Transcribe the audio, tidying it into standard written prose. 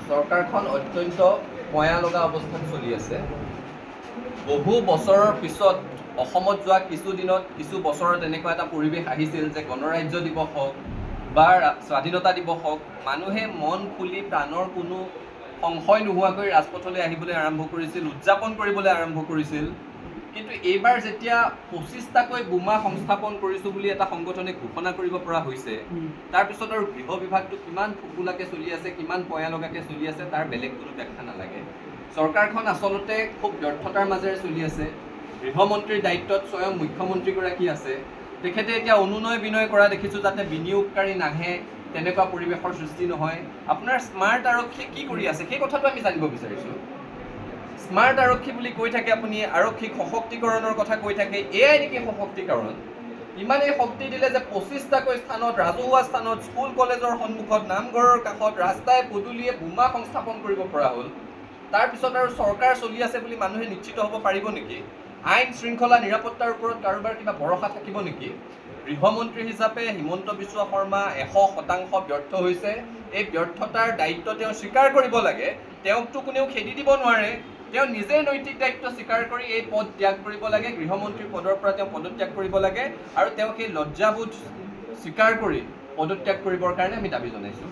চৰকাৰখন অত্যন্ত পয়া লগা অৱস্থাত চলি আছে। বহু বছৰৰ পিছত অসমত যোৱা কিছু বছৰত এনেকুৱা এটা পৰিৱেশ আহিছিল যে গণৰাজ্য দিৱস হওক বা স্বাধীনতা দিৱস হওক, মানুহে মন খুলি প্ৰাণৰ কোনো সংশয় নোহোৱাকৈ ৰাজপথলৈ আহিবলৈ আৰম্ভ কৰিছিল, উদযাপন কৰিবলৈ আৰম্ভ কৰিছিল। কিন্তু এইবাৰ যেতিয়া ২৫টাকৈ বোমা সংস্থাপন কৰিছোঁ বুলি এটা সংগঠনে ঘোষণা কৰিব পৰা হৈছে, তাৰপিছত আৰু গৃহ বিভাগটো কিমান ফুপুলাকৈ চলি আছে, কিমান পয়া লগাকৈ চলি আছে, তাৰ বেলেগ কোনো ব্যাখ্যা নালাগে। চৰকাৰখন আচলতে খুব ব্যৰ্থতাৰ মাজেৰে চলি আছে। গৃহমন্ত্ৰীৰ দায়িত্বত স্বয়ং মুখ্যমন্ত্ৰীগৰাকী আছে। তেখেতে এতিয়া অনুনয় বিনয় কৰা দেখিছোঁ যাতে বিনিয়োগকাৰী নাহে, তেনেকুৱা পৰিৱেশৰ সৃষ্টি নহয়। আপোনাৰ স্মাৰ্ট আৰক্ষী কি কৰি আছে সেই কথাটো আমি জানিব বিচাৰিছোঁ। স্মাৰ্ট আৰক্ষী বুলি কৈ থাকে আপুনি, আৰক্ষীক সশক্তিকৰণৰ কথা কৈ থাকে। এয়াই নেকি সশক্তিকৰণ? ইমানেই শক্তি দিলে যে ২৫টাকৈ স্থানত, ৰাজহুৱা স্থানত, স্কুল কলেজৰ সন্মুখত, নামঘৰৰ কাষত, ৰাস্তাই পদূলিয়ে বোমা সংস্থাপন কৰিব পৰা হ'ল। তাৰপিছত আৰু চৰকাৰ চলি আছে বুলি মানুহে নিশ্চিত হ'ব পাৰিব নেকি? আইন শৃংখলা নিৰাপত্তাৰ ওপৰত কাৰোবাৰ কিবা ভৰসা থাকিব নেকি? গৃহমন্ত্ৰী হিচাপে হিমন্ত বিশ্ব শৰ্মা ১০০% ব্যৰ্থ হৈছে। এই ব্যৰ্থতাৰ দায়িত্ব তেওঁ স্বীকাৰ কৰিব লাগে। তেওঁকতো কোনেও খেদি দিব নোৱাৰে। তেওঁ নিজে নৈতিক দায়িত্ব স্বীকাৰ কৰি এই পদ ত্যাগ কৰিব লাগে। গৃহমন্ত্ৰীৰ পদৰ পৰা তেওঁ পদত্যাগ কৰিব লাগে আৰু তেওঁ সেই লজ্জাবোধ স্বীকাৰ কৰি পদত্যাগ কৰিবৰ কাৰণে আমি দাবী জনাইছোঁ।